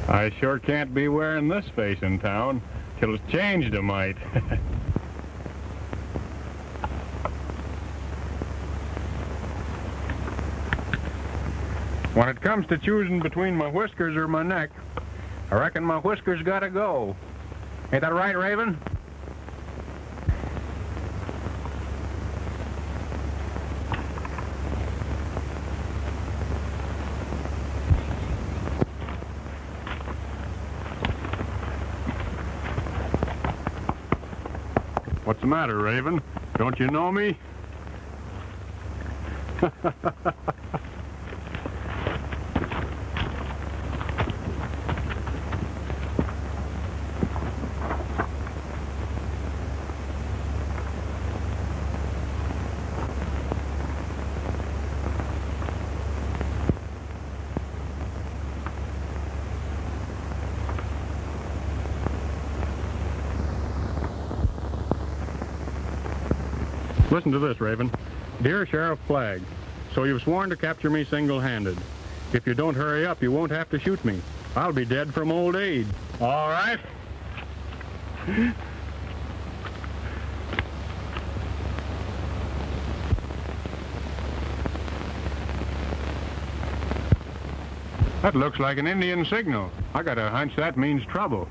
I sure can't be wearing this face in town till it's changed a mite. When it comes to choosing between my whiskers or my neck, I reckon my whiskers gotta go. Ain't that right, Raven? What's the matter, Raven? Don't you know me? Listen to this, Raven. Dear Sheriff Flagg, so you've sworn to capture me single-handed. If you don't hurry up, you won't have to shoot me. I'll be dead from old age. All right? That looks like an Indian signal. I got a hunch that means trouble.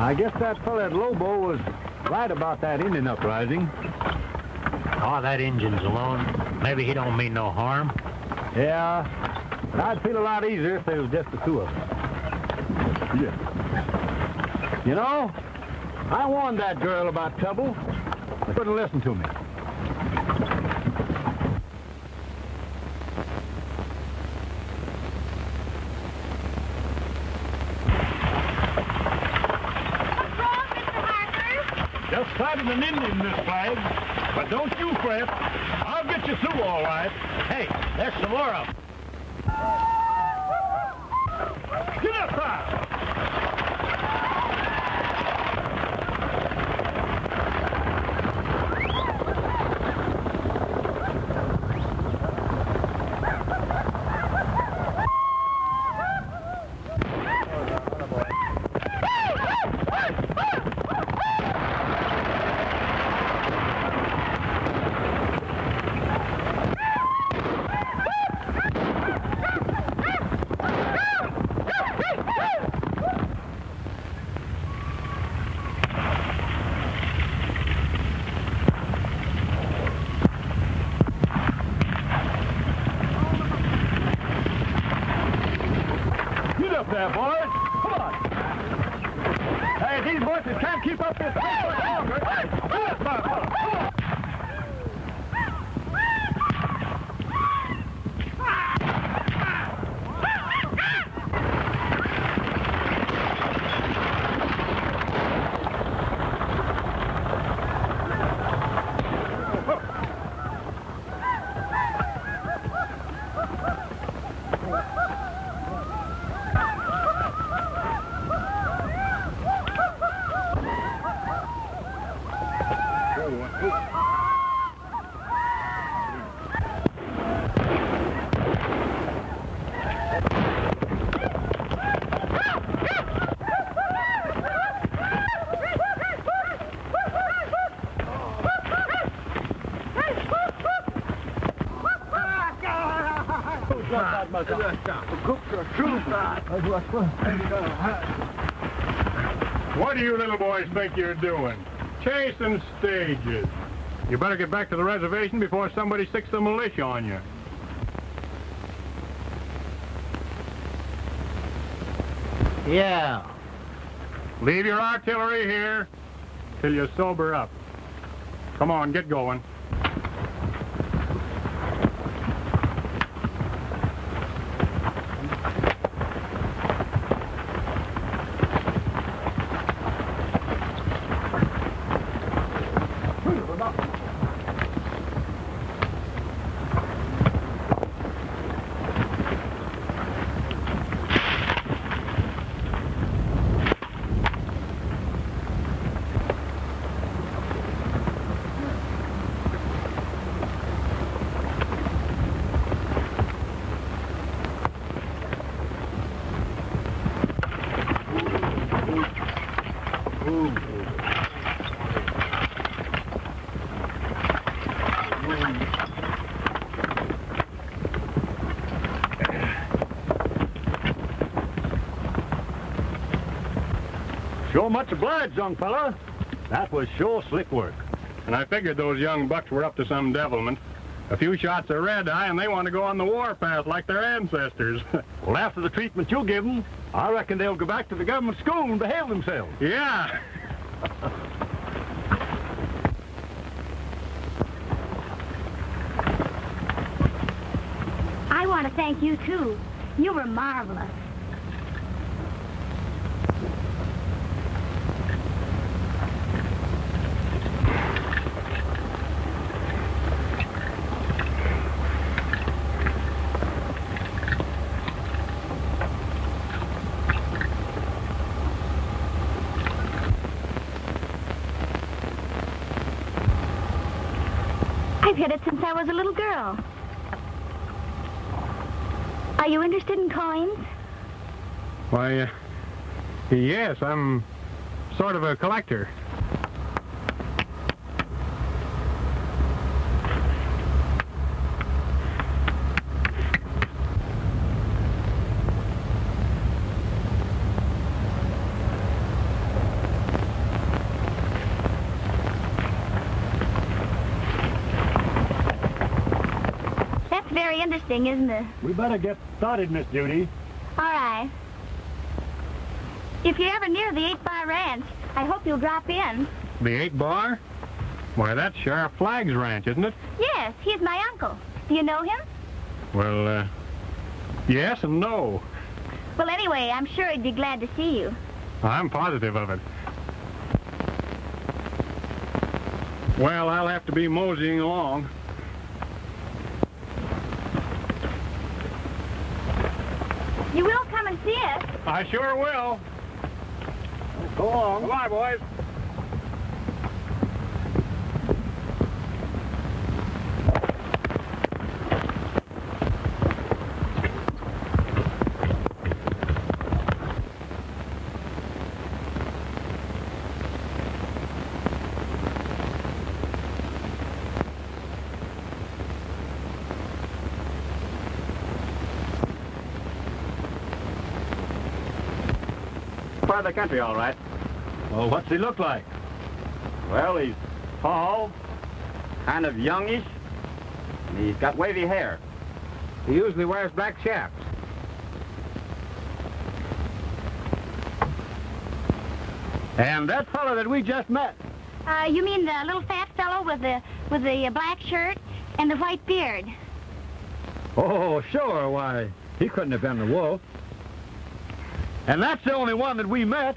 I guess that fella at Lobo was right about that Indian uprising. Oh, that Injun's alone. Maybe he don't mean no harm. Yeah, but I'd feel a lot easier if there was just the two of us. Yeah. You know, I warned that girl about trouble. She couldn't listen to me. Just sighted an Indian, Miss Flagg. But don't you fret. I'll get you through all right. Hey, there's some more of them. Get up there! There, boys. Come on. Hey, these horses can't keep up this pace much longer. Yes, my fellow. Come on. What do you little boys think you're doing? Chasing stages. You better get back to the reservation before somebody sticks the militia on you. Yeah. Leave your artillery here till you sober up. Come on, get going. Sure much obliged, young fella. That was sure slick work. And I figured those young bucks were up to some devilment. A few shots of red eye, and they want to go on the warpath like their ancestors. Well, after the treatment you give them, I reckon they'll go back to the government school and behave themselves. Yeah. I want to thank you, too. You were marvelous. I've hit it since I was a little girl. Are you interested in coins? Why, yes, I'm sort of a collector. Very interesting, isn't it? We better get started, Miss Judy. All right. If you're ever near the 8-Bar Ranch, I hope you'll drop in. The 8-Bar? Why, that's Sheriff Flagg's ranch, isn't it? Yes, he's my uncle. Do you know him? Well, yes and no. Well, anyway, I'm sure he'd be glad to see you. I'm positive of it. Well, I'll have to be moseying along. You will come and see us? I sure will. Go along. Goodbye, boys. Part of the country, all right. Well, what's he look like? Well, he's tall, kind of youngish, and he's got wavy hair. He usually wears black chaps. And that fellow that we just met. You mean the little fat fellow with the black shirt and the white beard? Oh, sure. Why, he couldn't have been the wolf. And that's the only one that we met.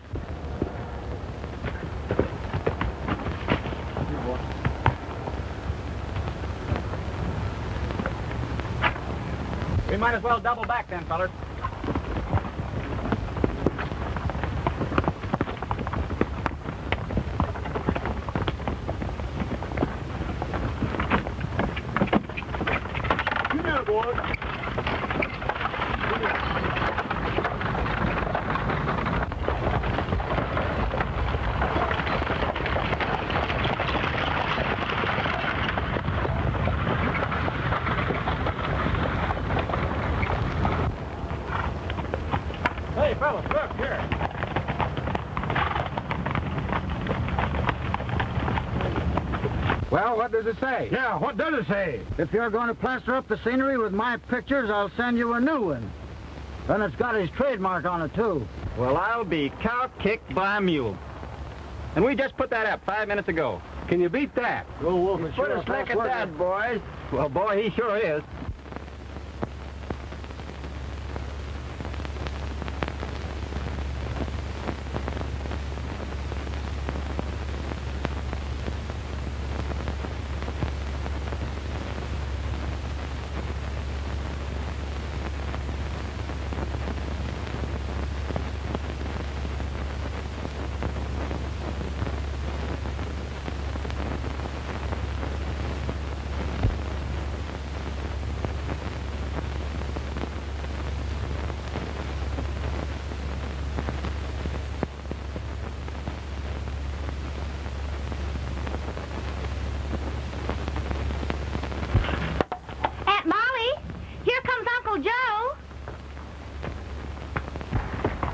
We might as well double back then, fellers. Come here, boy. Hey, fellas, look here. Well, what does it say? Yeah, what does it say? If you're going to plaster up the scenery with my pictures, I'll send you a new one. And it's got his trademark on it, too. Well, I'll be cow-kicked by a mule. And we just put that up 5 minutes ago. Can you beat that? Go, Wolf, and Put a slick at that, boys. Well, boy, he sure is.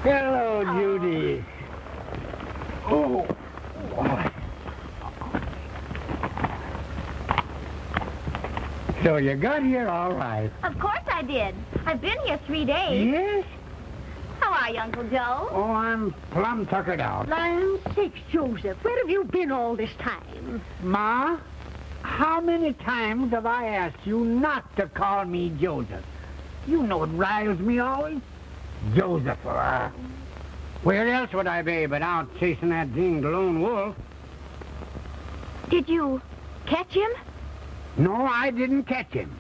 Hello, Judy. Oh, boy. So you got here all right. Of course I did. I've been here 3 days. Yes? How are you, Uncle Joe? Oh, I'm plumb tuckered out. Land sakes, Joseph, where have you been all this time? Ma, how many times have I asked you not to call me Joseph? You know it riles me always. Joseph, where else would I be but out chasing that dinged lone wolf? Did you catch him? No, I didn't catch him.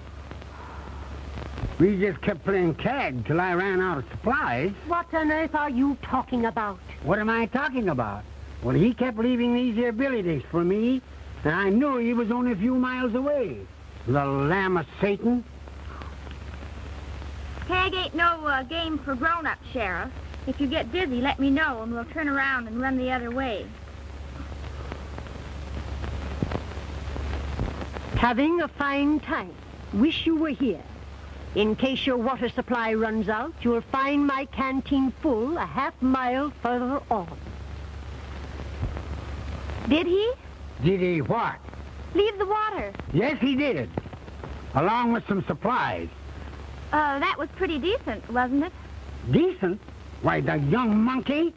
We just kept playing tag till I ran out of supplies. What on earth are you talking about? What am I talking about? Well, he kept leaving these here billy dicks for me, and I knew he was only a few miles away. The lamb of Satan. Tag ain't no game for grown-ups, Sheriff. If you get dizzy, let me know, and we'll turn around and run the other way. Having a fine time. Wish you were here. In case your water supply runs out, you'll find my canteen full a half-mile further on. Did he? Did he what? Leave the water. Yes, he did. Along with some supplies. That was pretty decent, wasn't it? Decent? Why, the young monkey.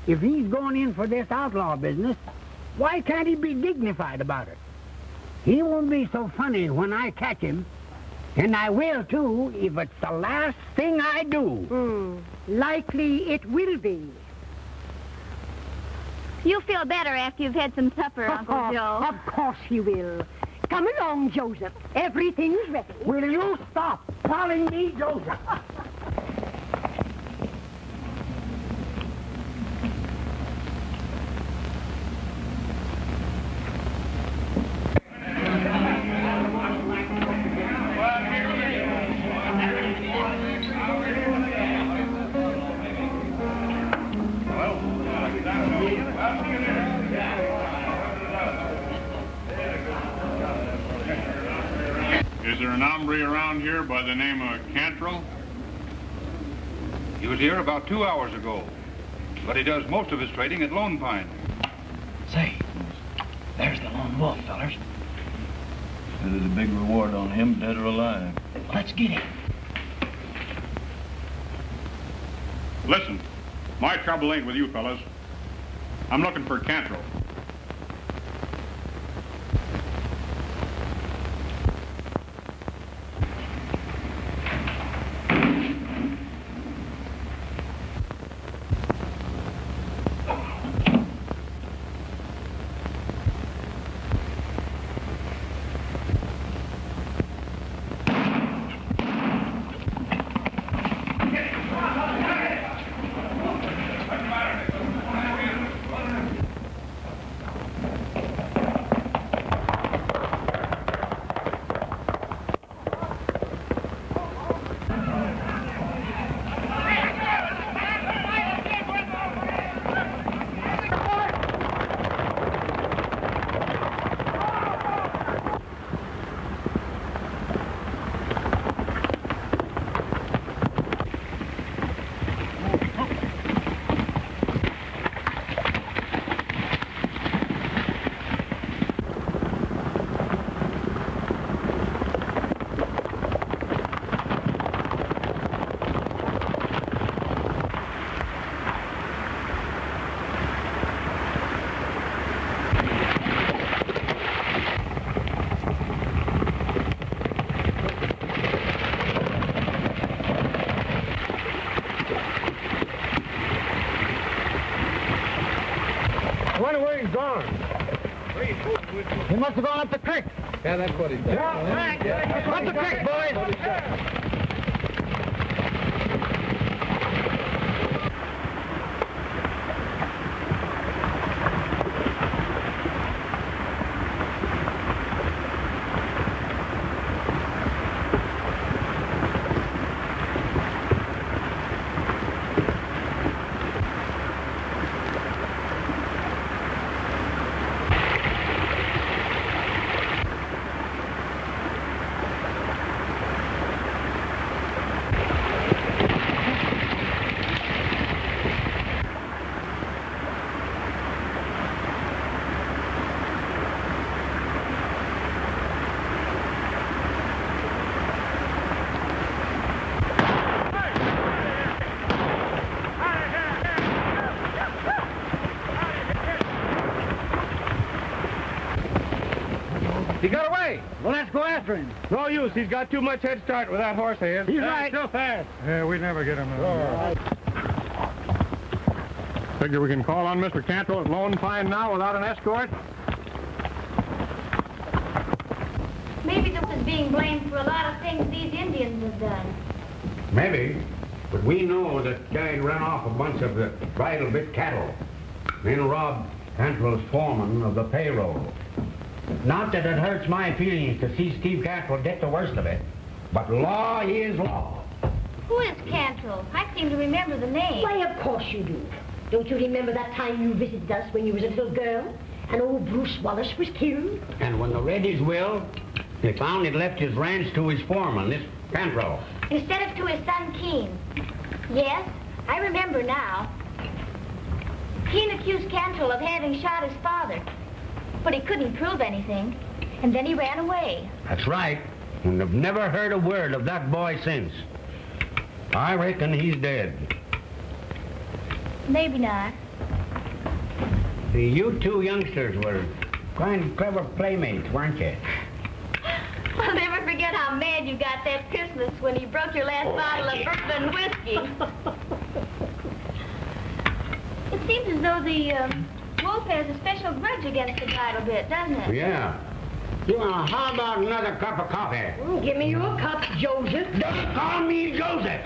If he's going in for this outlaw business, why can't he be dignified about it? He won't be so funny when I catch him. And I will, too, if it's the last thing I do. Likely it will be. You'll feel better after you've had some supper, Uncle Joe. Of course he will. Come along, Joseph. Everything's ready. Will you stop calling me Joseph? Is there an hombre around here by the name of Cantrell? He was here about 2 hours ago, but he does most of his trading at Lone Pine. Say, there's the lone wolf, fellers. There's a big reward on him, dead or alive. Let's get him. Listen, my trouble ain't with you fellas. I'm looking for Cantrell. He must have gone up the creek. Yeah, that's what he said. Up the creek, boys. Well, let's go after him. No use. He's got too much head start with that horse of his. He's right. So fast. Yeah, we never get him. Figure we can call on Mr. Cantrell at Lone Pine now without an escort? Maybe this is being blamed for a lot of things these Indians have done. Maybe, but we know that guy ran off a bunch of the bridle bit cattle, then robbed Cantrell's foreman of the payroll. Not that it hurts my feelings to see Steve Cantrell get the worst of it, but law is law. Who is Cantrell? I seem to remember the name. Why, of course you do. Don't you remember that time you visited us when you was a little girl and old Bruce Wallace was killed? And when the Reddies will, they found he'd left his ranch to his foreman, this Cantrell. Instead of to his son, Keene. Yes, I remember now. Keene accused Cantrell of having shot his father, but he couldn't prove anything, and then he ran away. That's right, and I've never heard a word of that boy since. I reckon he's dead. Maybe not. See, you two youngsters were kind of clever playmates, weren't you? I'll never forget how mad you got that Christmas when you broke your last bottle of bourbon whiskey. It seems as though the wolf has a special grudge against the bridle bit, doesn't it? Yeah. How about another cup of coffee? Give me your cup, Joseph. Don't call me Joseph.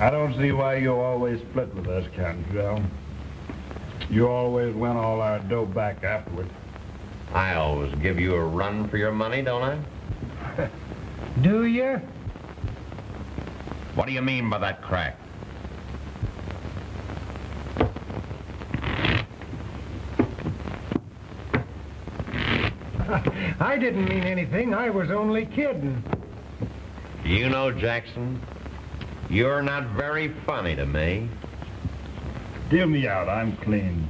I don't see why you always split with us, Cantrell. You always win all our dough back afterward. I always give you a run for your money, don't I? Do you? What do you mean by that crack? I didn't mean anything. I was only kidding. You know, Jackson, you're not very funny to me. Deal me out. I'm clean.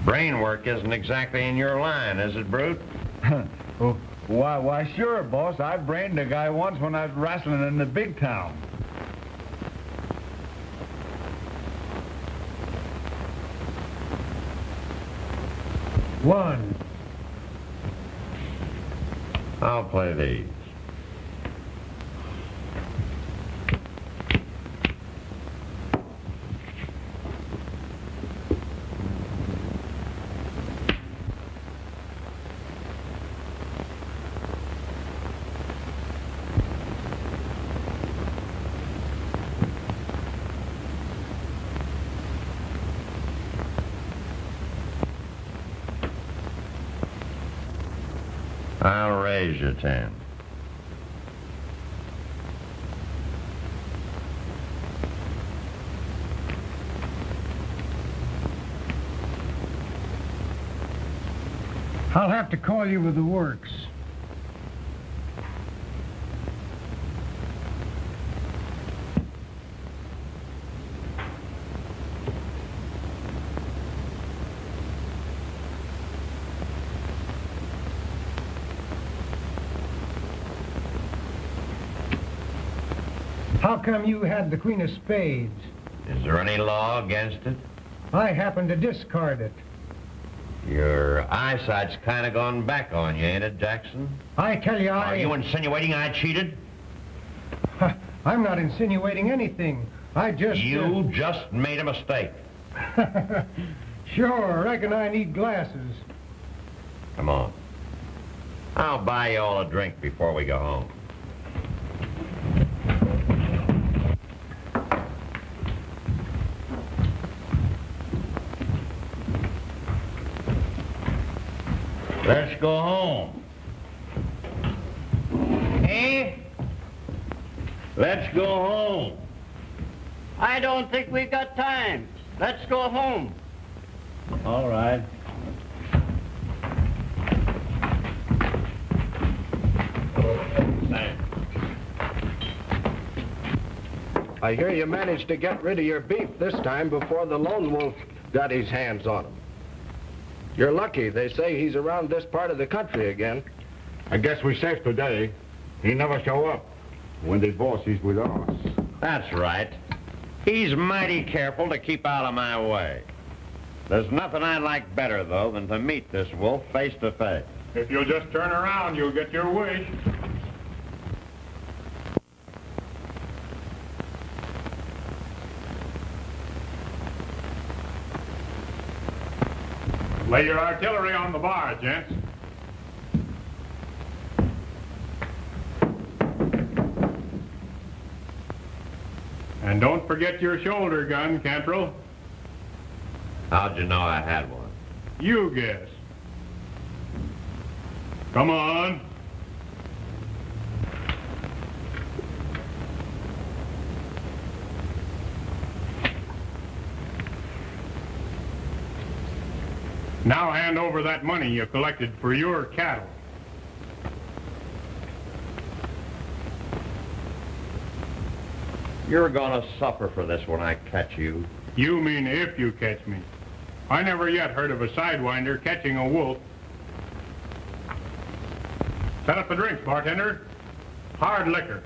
Brain work isn't exactly in your line, is it, Brute? Oh, why, sure, boss. I brained a guy once when I was wrestling in the big town. One. I'll play these. I'll raise you 10. I'll have to call you with the works. How come you had the Queen of Spades? Is there any law against it? I happened to discard it. Your eyesight's kind of gone back on you, ain't it, Jackson? I tell you, Are you insinuating I cheated? I'm not insinuating anything. I just... You just made a mistake. Sure, I reckon I need glasses. Come on. I'll buy you all a drink before we go home. Let's go home. Eh? Let's go home. I don't think we've got time. Let's go home. All right. I hear you managed to get rid of your beef this time before the lone wolf got his hands on him. You're lucky. They say he's around this part of the country again. I guess we're safe today. He never show up when the boss is with us. That's right. He's mighty careful to keep out of my way. There's nothing I like better, though, than to meet this wolf face to face. If you'll just turn around, you'll get your wish. Lay your artillery on the bar, gents. And don't forget your shoulder gun, Cantrell. How'd you know I had one? You guess. Come on. Now hand over that money you collected for your cattle. You're gonna suffer for this when I catch you. You mean if you catch me. I never yet heard of a sidewinder catching a wolf. Set up the drinks, bartender. Hard liquor.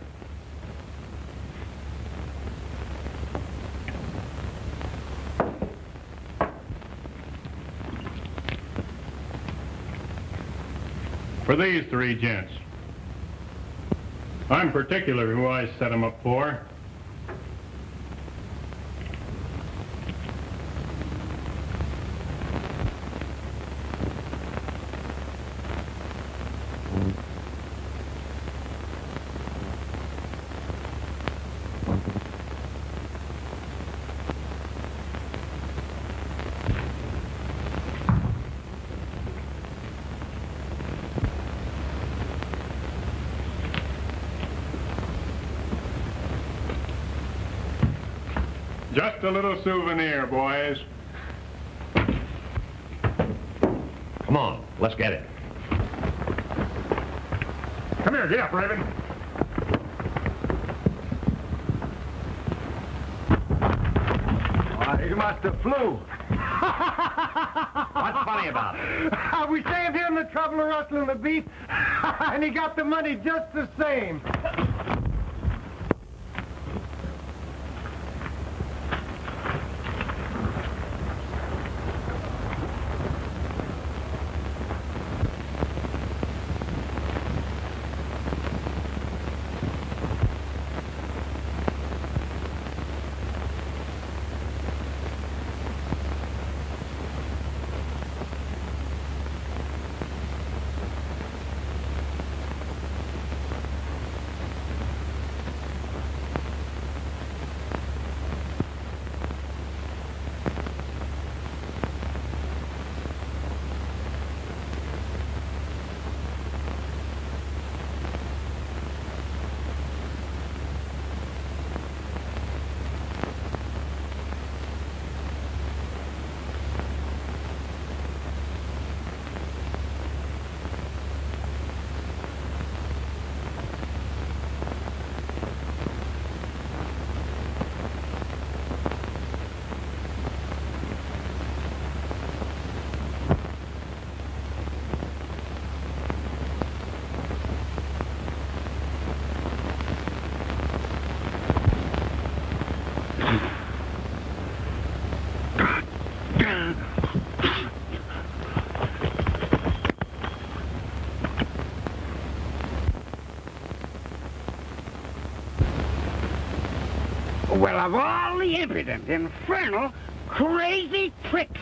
For these three gents. I'm particular who I set them up for. Just a little souvenir, boys. Come on, let's get it. Come here, get up, Raven. He must have flew. What's funny about it? We saved him the trouble of rustling the beef, and he got the money just the same. Well, of all the impudent, infernal, crazy tricks.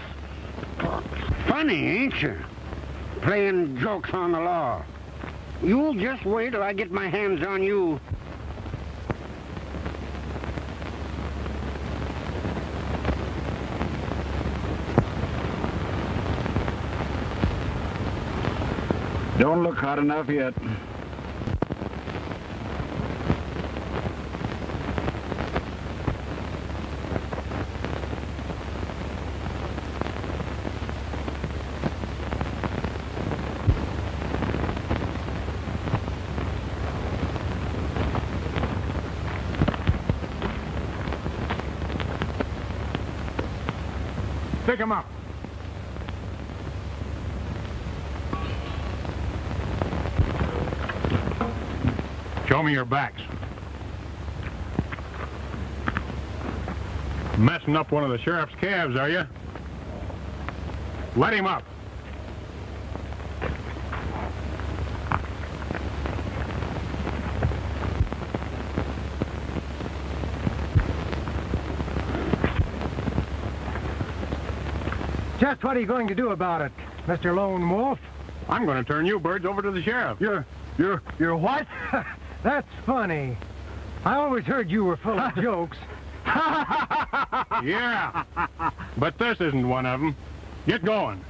Funny, ain't you? Playing jokes on the law. You'll just wait till I get my hands on you. Don't look hot enough yet. pick him up. Show me your backs. Messing up one of the sheriff's calves, are you? Let him up. Just what are you going to do about it, Mr. Lone Wolf? I'm going to turn you birds over to the sheriff. You're what? That's funny. I always heard you were full of jokes. Yeah, but this isn't one of them. Get going.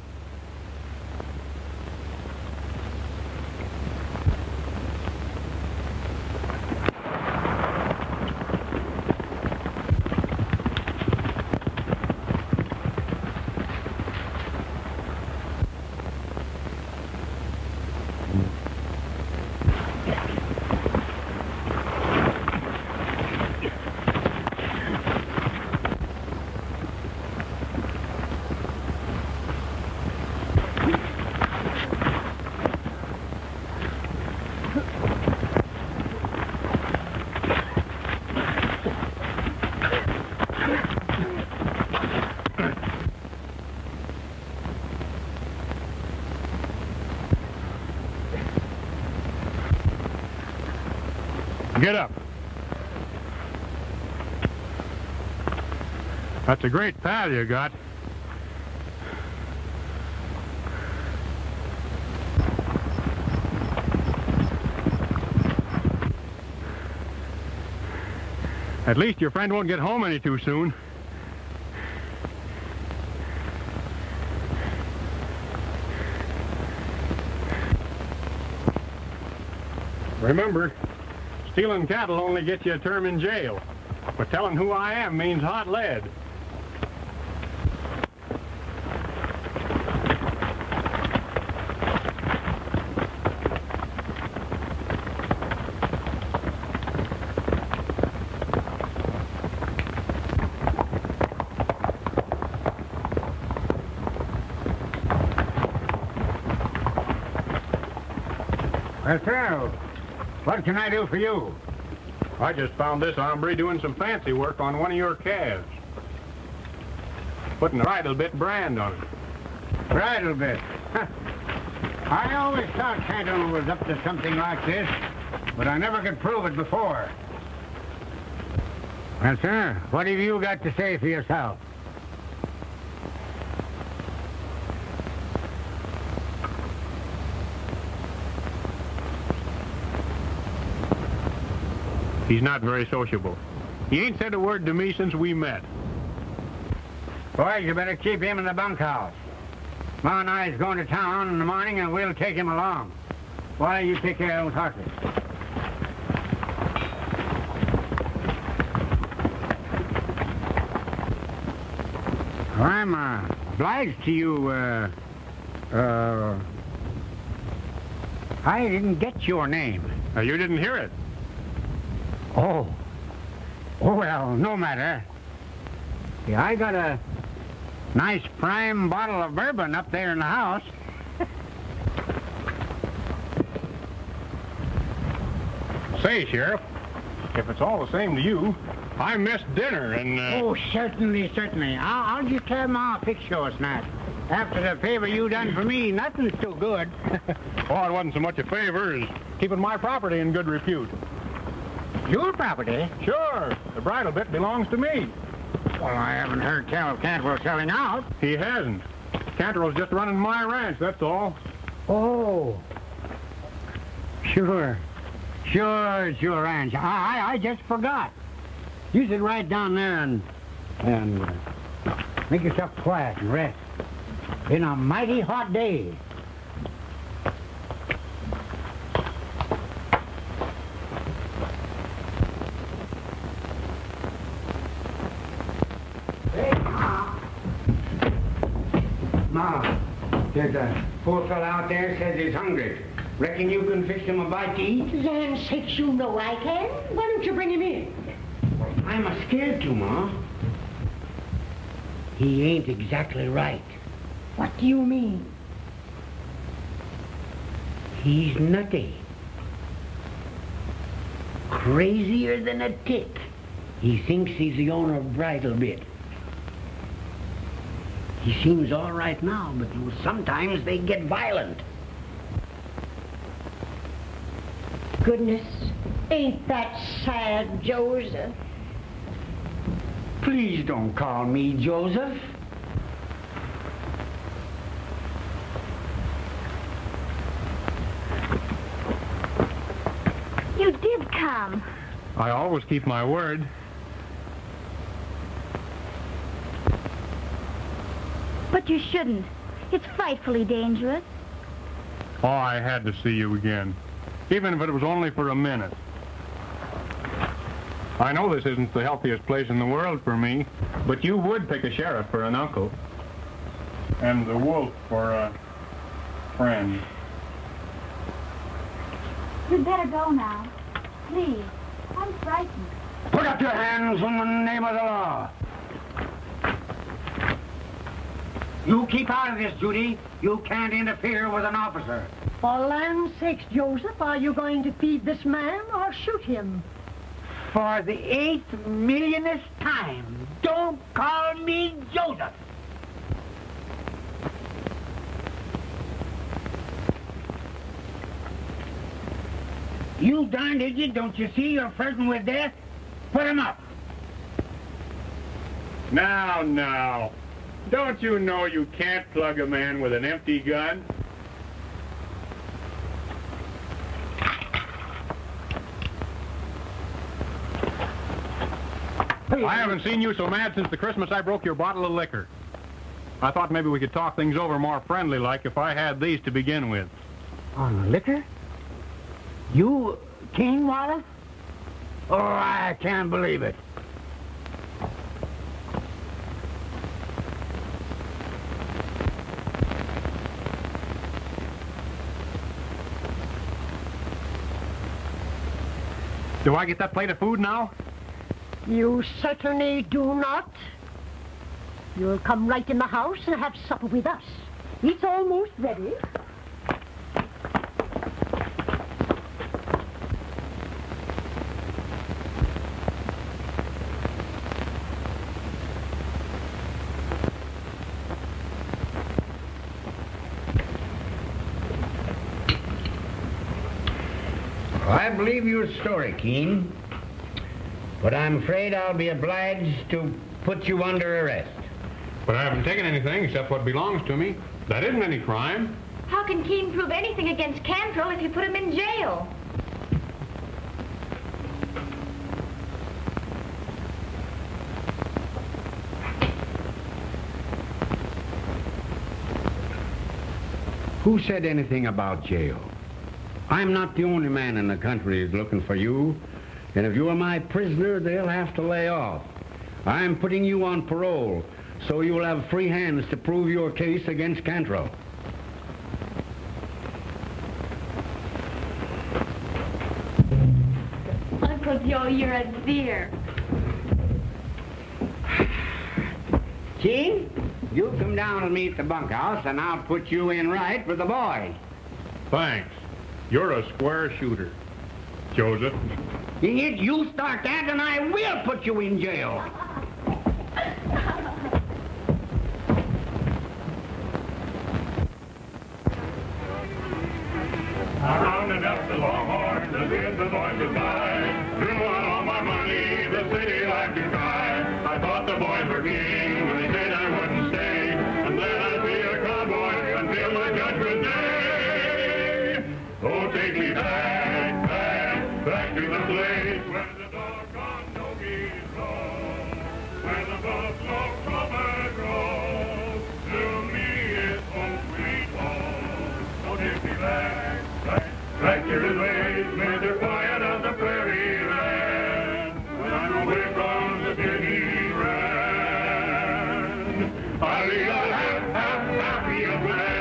Get up. That's a great pal you got. At least your friend won't get home any too soon. Remember, stealing cattle only gets you a term in jail, but telling who I am means hot lead. Well, sir, what can I do for you? I just found this hombre doing some fancy work on one of your calves. Putting a bridle bit brand on it. Bridle bit? I always thought Cantrell was up to something like this, but I never could prove it before. Well, sir, what have you got to say for yourself? He's not very sociable. He ain't said a word to me since we met. Boys, you better keep him in the bunkhouse. Ma and I's going to town in the morning, and we'll take him along. Why, you take care of those horses. Well, I'm obliged to you, I didn't get your name. You didn't hear it. Oh. Oh, well, no matter. Yeah, I got a nice prime bottle of bourbon up there in the house. Say, Sheriff, if it's all the same to you, I missed dinner and... Oh, certainly, certainly. I'll just have Ma fix your snack. After the favor you done for me, nothing's too good. Oh, it wasn't so much a favor as keeping my property in good repute. Your property? Sure. The bridle bit belongs to me. Well, I haven't heard tell of Cantrell selling out. He hasn't. Cantrell's just running my ranch, that's all. Oh. Sure. Sure, it's your ranch. I just forgot. You sit right down there and make yourself quiet and rest. Been a mighty hot day. Ma, there's a poor fellow out there says he's hungry. Reckon you can fix him a bite to eat? Land sakes, you know I can. Why don't you bring him in? I'm scared to, Ma. He ain't exactly right. What do you mean? He's nutty. Crazier than a tick. He thinks he's the owner of Bridle Bit. He seems all right now, but sometimes they get violent. Goodness, ain't that sad, Joseph? Please don't call me Joseph. You did come. I always keep my word. But you shouldn't. It's frightfully dangerous. Oh, I had to see you again. Even if it was only for a minute. I know this isn't the healthiest place in the world for me, but you would pick a sheriff for an uncle. And the wolf for a friend. You'd better go now. Please. I'm frightened. Put up your hands in the name of the law. You keep out of this, Judy. You can't interfere with an officer. For land's sakes, Joseph, are you going to feed this man or shoot him? For the 8th millionth time, don't call me Joseph. You darned idiot, don't you see you're flirting with death? Put him up. Now. Don't you know you can't plug a man with an empty gun? I haven't seen you so mad since the Christmas I broke your bottle of liquor. I thought maybe we could talk things over more friendly-like if I had these to begin with. On liquor? You, Keene Wallace? Oh, I can't believe it. Do I get that plate of food now? You certainly do not. You'll come right in the house and have supper with us. It's almost ready. I believe your story, Keene. But I'm afraid I'll be obliged to put you under arrest. But I haven't taken anything except what belongs to me. That isn't any crime. How can Keene prove anything against Cantrell if you put him in jail? Who said anything about jail? I'm not the only man in the country who's looking for you. And if you're my prisoner, they'll have to lay off. I'm putting you on parole, so you'll have free hands to prove your case against Cantrell. Uncle Joe, you're a dear. Keene, you come down with me at the bunkhouse, and I'll put you in right with the boy. Thanks. You're a square shooter, Joseph. You start that, and I will put you in jail. I rounded up the longhorns and did the boys goodbye. Drew out all my money, the city life to try. I thought the boys were king when they said I wouldn't stay, and then I'd be a cowboy until my judgment day. Oh, take me back, back to the place where the doggone doggies roam, where the buffalo clover grows. To me it's home sweet home. Oh, take me back, back to the ways where the quiet of the prairie land, when I'm away from the city brand. I'll be a happy man.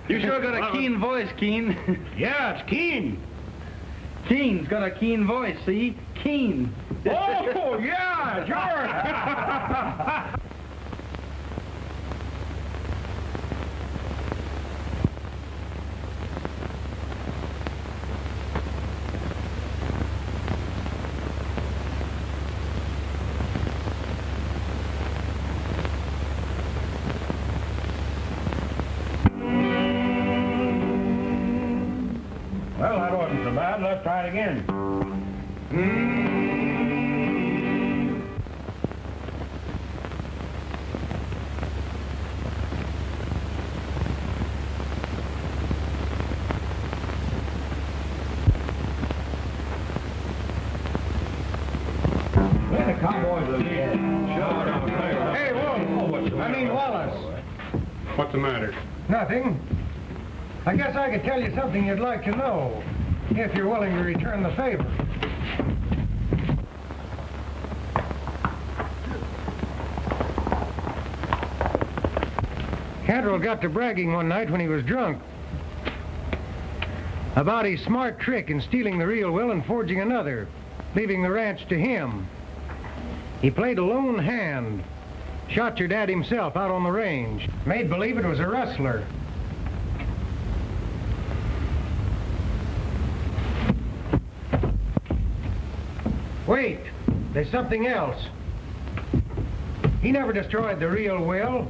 You sure got a keen voice, Keene. Yeah, it's Keene. Keene's got a keen voice, see? Keene. Oh, yeah, sure. Well, that wasn't so bad. Let's try it again. The Cowboys are leading. Hey, Wolf. I mean Wallace. What's the matter? Nothing. I guess I could tell you something you'd like to know, if you're willing to return the favor. Cantrell got to bragging one night when he was drunk about his smart trick in stealing the real will and forging another, leaving the ranch to him. He played a lone hand, shot your dad himself out on the range, made believe it was a rustler. Wait, there's something else. He never destroyed the real will.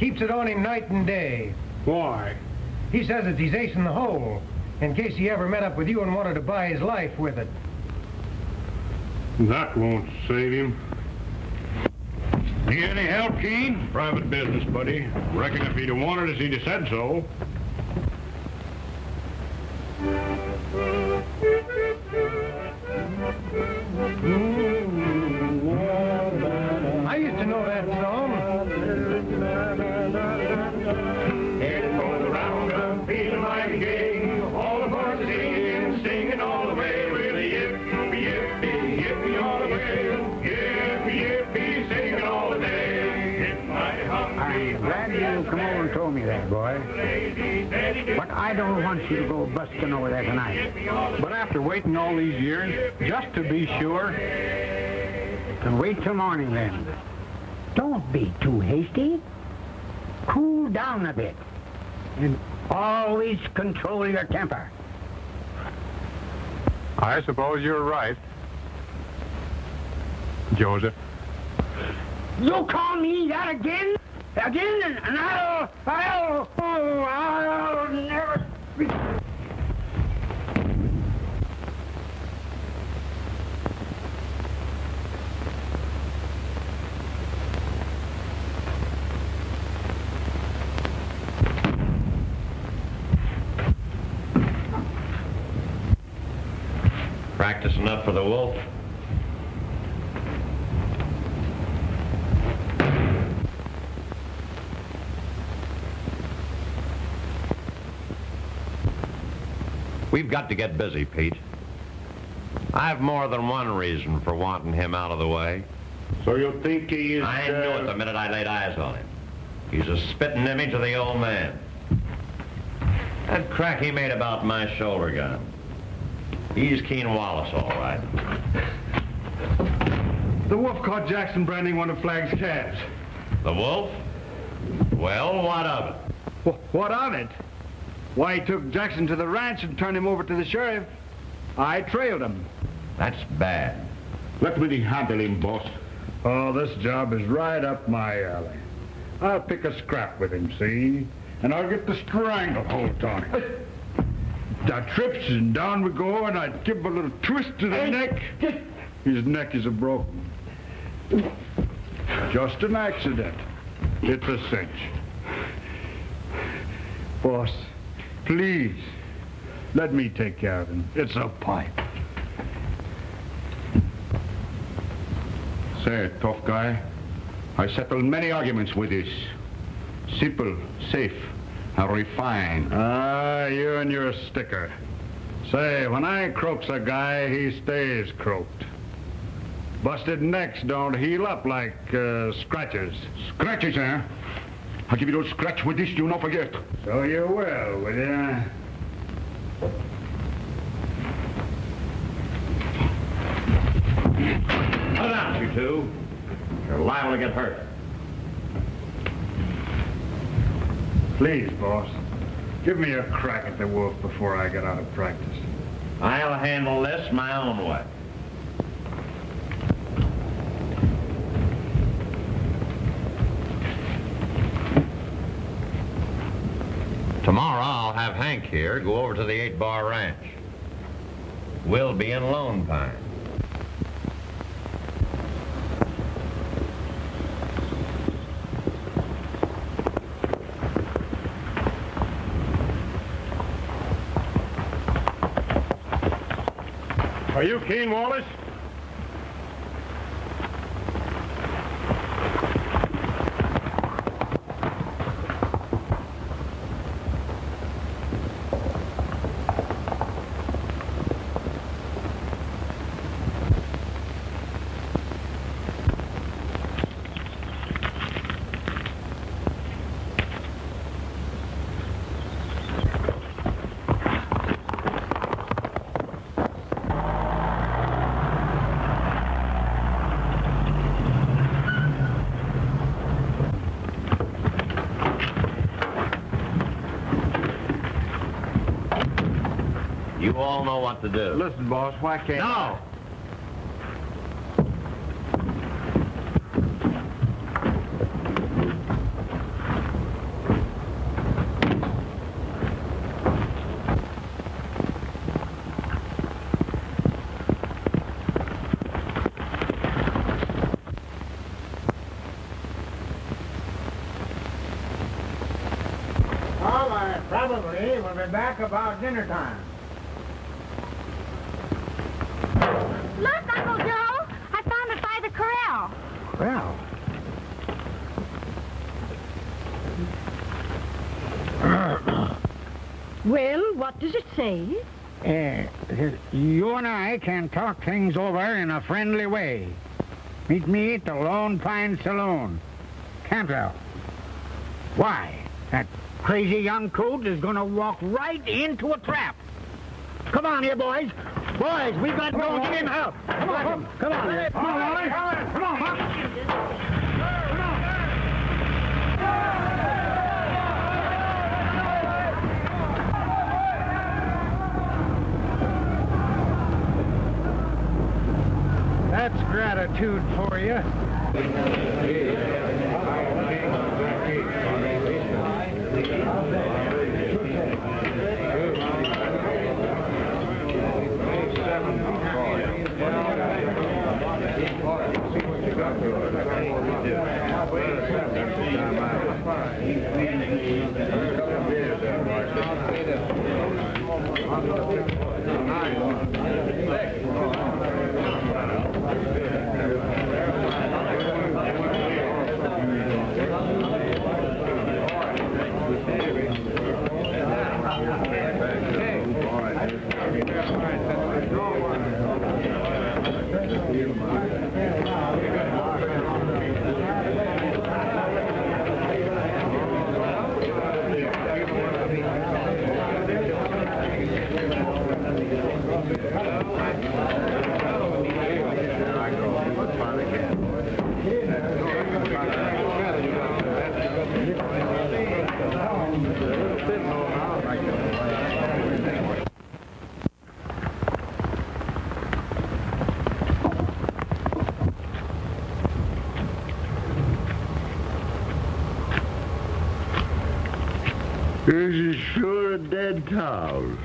Keeps it on him night and day. Why? He says that he's ace in the hole, in case he ever met up with you and wanted to buy his life with it. That won't save him. Need any help, Keene? Private business, buddy. Reckon if he'd have wanted us, he'd have said so. I used to know that song. Headed for the roundup, feeling mighty gay. All the boys singing, singing all the way. With a yippee, yippee, yippee all the way. Yippee, yippee, singing all the day. Getting mighty hungry. I'm glad you come over and told me that, boy. But I don't want you to go busting over there tonight. But after waiting all these years, just to be sure... Can wait till morning, then. Don't be too hasty. Cool down a bit. And always control your temper. I suppose you're right, Joseph. You call me that again? Again? And I'll never... Practice enough for the wolf? We've got to get busy, Pete. I've more than one reason for wanting him out of the way. So you think he is... I knew it the minute I laid eyes on him. He's a spitting image of the old man. That crack he made about my shoulder gun. He's Keene Wallace, all right. The wolf caught Jackson branding one of Flagg's calves. The wolf? Well, what of it? What of it? Why, he took Jackson to the ranch and turned him over to the sheriff. I trailed him. That's bad. Let me handle him, boss. Oh, this job is right up my alley. I'll pick a scrap with him, see? And I'll get the stranglehold on him. That trips and down we go, and I'd give him a little twist to the neck. His neck is broken. Just an accident. It's a cinch. Boss, please, let me take care of him. It's a pipe. Say, tough guy, I settled many arguments with this. Simple, safe, and refined. Ah, you and your sticker. Say, when I croaks a guy, he stays croaked. Busted necks don't heal up like scratches. Scratches, eh? I'll give you those scratch with this, you not forget. So you will you? to, you're liable to get hurt. Please, boss. Give me a crack at the wolf before I get out of practice. I'll handle this my own way. Tomorrow I'll have Hank here go over to the 8-Bar Ranch. We'll be in Lone Pine. Are you Keene Wallace? You all know what to do. Listen, boss, why can't No! Well, I probably will be back about dinner time. Look, Uncle Joe! I found it by the corral. Well. Well, what does it say? You and I can talk things over in a friendly way. Meet me at the Lone Pine Saloon. Cantrell. Why? That crazy young coot is going to walk right into a trap. Come on here, boys. Boys, we've got to go and give him help. Come on. Come on. Come on, Wally. Come on, Buck. That's gratitude for you. This is sure a dead town.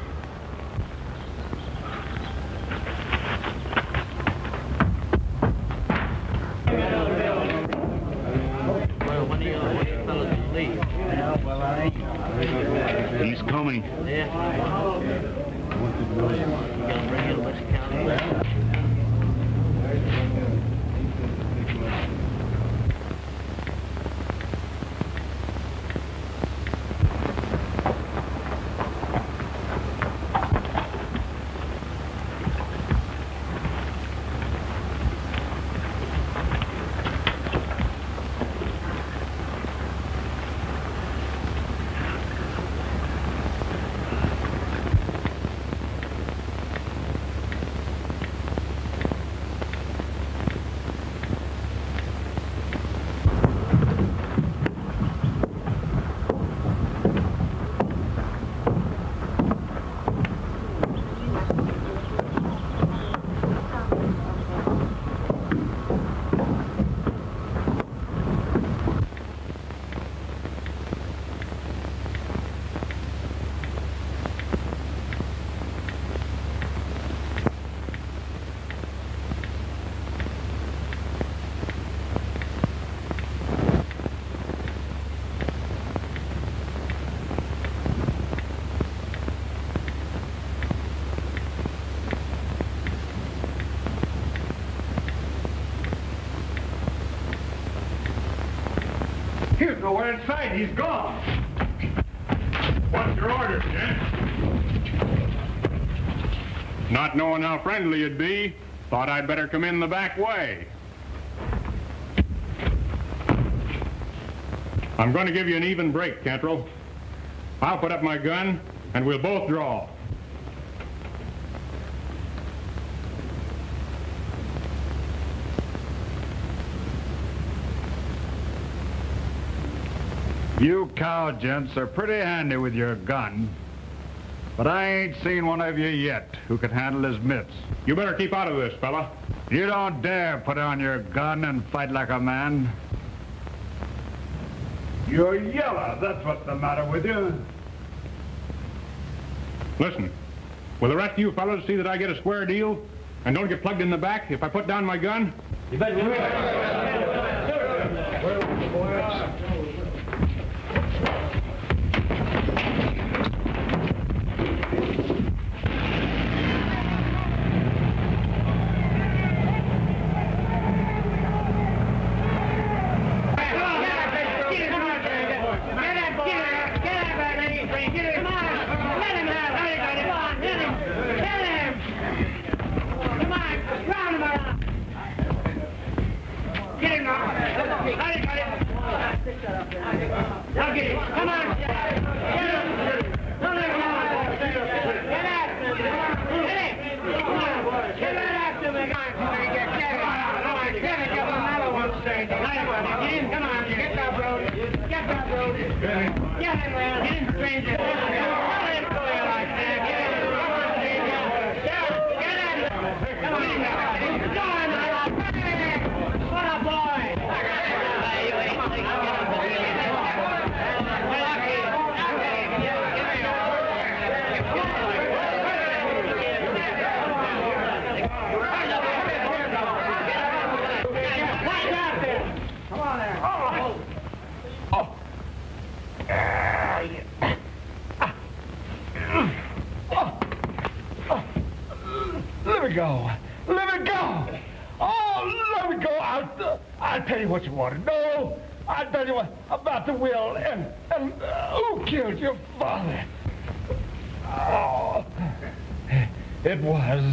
He's coming. He's nowhere in sight. He's gone. What's your order, gent? Not knowing how friendly you'd be, thought I'd better come in the back way. I'm going to give you an even break, Cantrell. I'll put up my gun, and we'll both draw. You cow gents are pretty handy with your gun, but I ain't seen one of you yet who can handle his mitts. You better keep out of this, fella. You don't dare put on your gun and fight like a man. You're yellow, that's what's the matter with you. Listen, will the rest of you fellas see that I get a square deal and don't get plugged in the back if I put down my gun? You bet. I'll tell you what you want to know. I'll tell you what about the will and who killed your father. Oh, it was.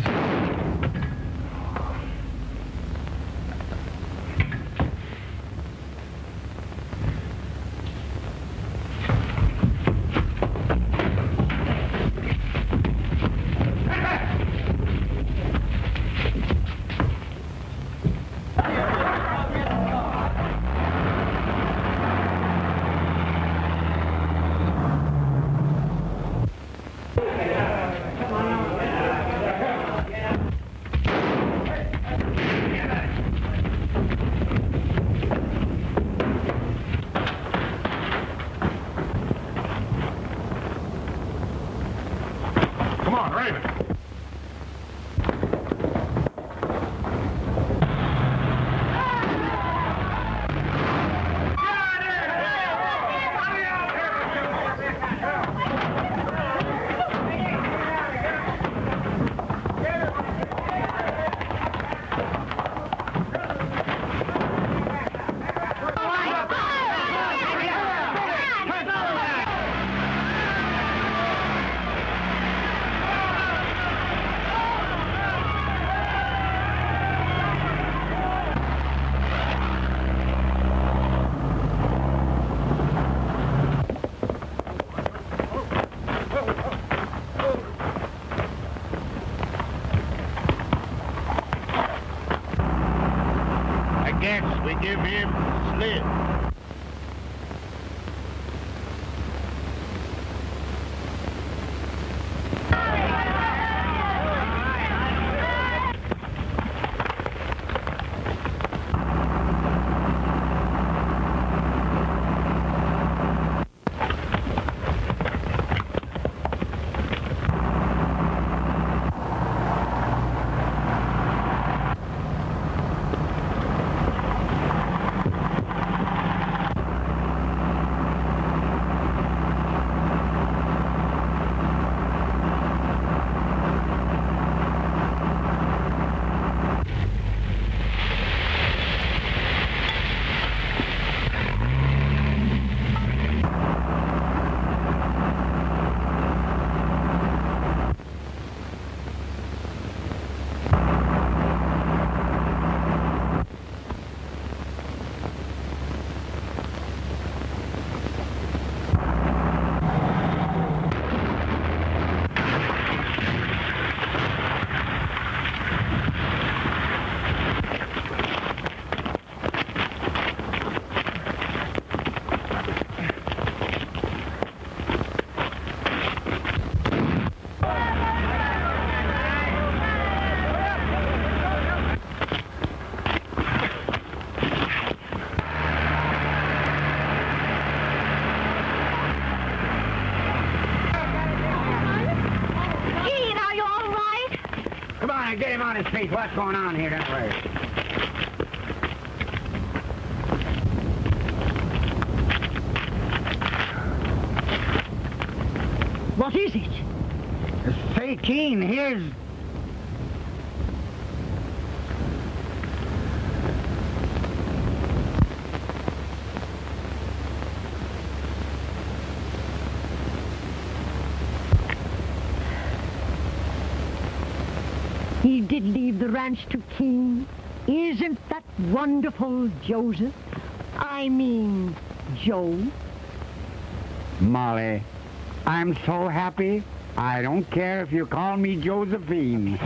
Give him the slip. honest face, what's going on here anyway? What is it? Say, Keene, here's... He did leave the ranch to Keene. Isn't that wonderful, Joseph? I mean, Joe. Molly, I'm so happy, I don't care if you call me Josephine.